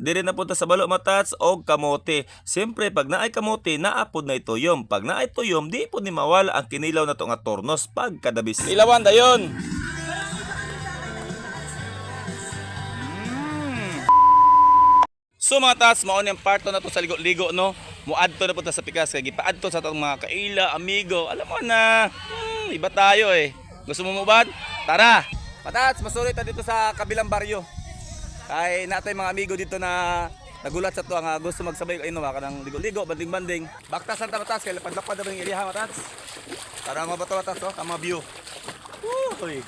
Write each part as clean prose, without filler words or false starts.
Diri na punta sa balo matats og kamote. Siyempre pag naay kamote, naapod na ituyom. Pag naay tuyom, di po ni mawala ang kinilaw na to nga tornos pagkadabis. Ilawan dayon. So mga tats, mao ni ang parto na to sa ligo-ligo no. Muadto na punta sa pikas kay gipaadto sa atong mga kaila, amigo. Alam mo na, iba tayo eh. Gusto mo mubad? Tara. Matats, masulit ta dito sa kabilang baryo. Kay natay mga amigo dito na nagulat sa to nga gusto magsabay ino ka ng ligo-ligo, banding-banding. Baktasan ta matats kay lapad-lapad na ring iriha matats. Tara mo ba to matats oh, kama view. Uy.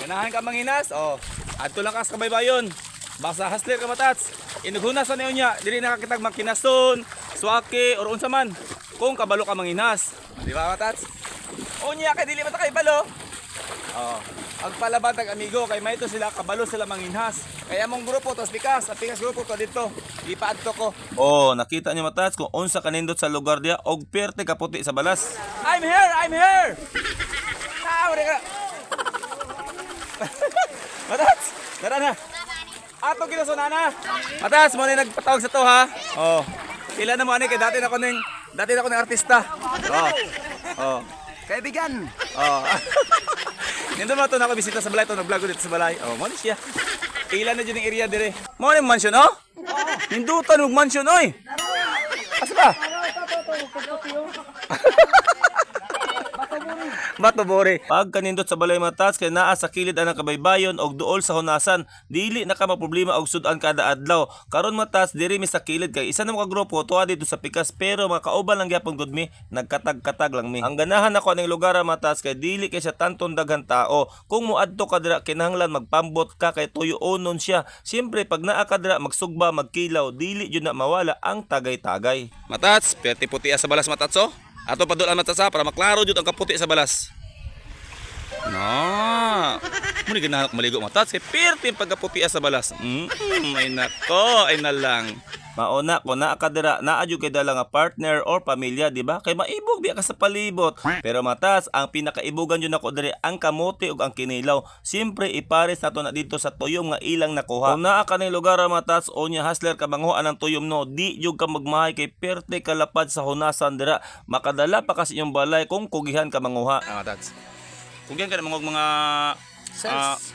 Ganahan ka manghinas oh. Adto lang ka sa kabaybayon. Basta hustler ka matats. Inughunas na niya, dili nakakitag magkinason, swake or unsa man. Kung kabalo ka manghinas. Di ba matats? Unya kay dili mata kay balo. Oh. Ang palaban tag amigo kay may ito sila kabalo sila manginhas. Kaya mong grupo tos pikas, ang pikas grupo to dito. Ipaadto ko. Oh, nakita niyo matats kung unsa kanindot sa lugar dia og perte ka puti sa balas. I'm here, I'm here. Ka. Matats, dara na. Ato ginasonana. Matats mo ni nagpatawag sa to ha. Oh. Pila na mo ani kay dati na ko ning artista. Oh. Oh. Kaibigan. Oh. Nindot mo to na ako bisita sa balay to, nag-vlog dito sa balay. Oh, mo ni siya. Ilan na dyan yung area dire. Mo ni mansion oh? Nindutan og mansion oy. Asa ba? Bato bore. Pag kanindot sa balay matas kay naa sa kilid anang kabaybayon og duol sa hunasan, dili na ka maproblema og sudan kada adlaw. Karon matas diri mi sa kilid kay isa na mo ka grupo tuwa dito sa pikas pero makauban lang gyapon gud mi, nagkatag-katag lang mi. Ang ganahan ako ning lugar matas kay dili kay siya tanton daghan tao. Kung moadto ka dira kinahanglan magpambot ka kay tuyoonon siya. Siyempre pag naa ka dira magsugba, magkilaw, dili jud na mawala ang tagay-tagay. Matas, peti puti sa balas matats oh. Ato padulan matas para maklaro jud ang kaputi sa balas. No. Muni ganahan ko maligo matats kay perti pagkaputi sa balas. Ay nako, ay na lang. Mauna ko na akadira naa jud kay dala nga partner or pamilya, di ba? Kay maibog biya ka sa palibot. Pero matas ang pinakaibugan jud nako diri ang kamote ug ang kinilaw. Siyempre ipares nato na dito sa tuyom nga ilang nakuha. Kung naa ka ning lugar matas o nya hustler ka manghuan ang tuyom no, di jud ka magmahay kay perte kalapad sa hunasan dira. Makadala pa kasi inyong balay kung kugihan ka manguha. Matas. Kugihan ka na mga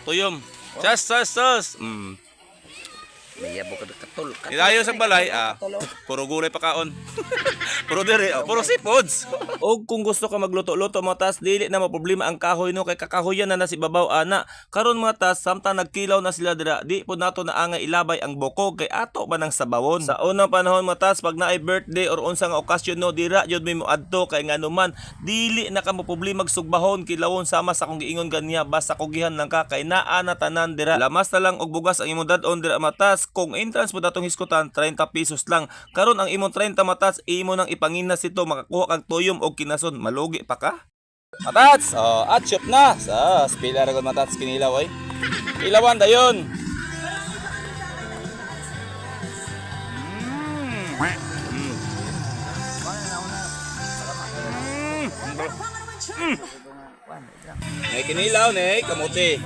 tuyom. Sas. Mayabo ka katol. Ilayo sa balay, puro gulay pa kaon. Puro diri, puro seafoods. Og kung gusto ka magluto-luto mga tas, dili na maproblema ang kahoy no kay kakahoyan na si babaw ana. Karon mga tas, samtang nagkilaw na sila dira, di po nato na angay ilabay ang bukog kay ato man ang sabawon. Sa unang panahon mga tas, pag naay birthday or unsa nga okasyon no, dira jud mi moadto kay nganuman dili na ka maproblema sugbahon kilawon sama sa kung giingon ganiya basta kugihan lang ka kay naa na tanan dira. Lamas na lang og bugas ang imong dad-on dira matas. Kung entrance po datong hiskutan 30 pesos lang. Karon ang imong 30 matats imo nang ipanginas ito makakuha kag tuyom og kinason. Malugi pa ka? Matats, at shop na. Sa spila ra gud matats kinilaw oy. Ilawan dayon. May kinilaw ne, kamote.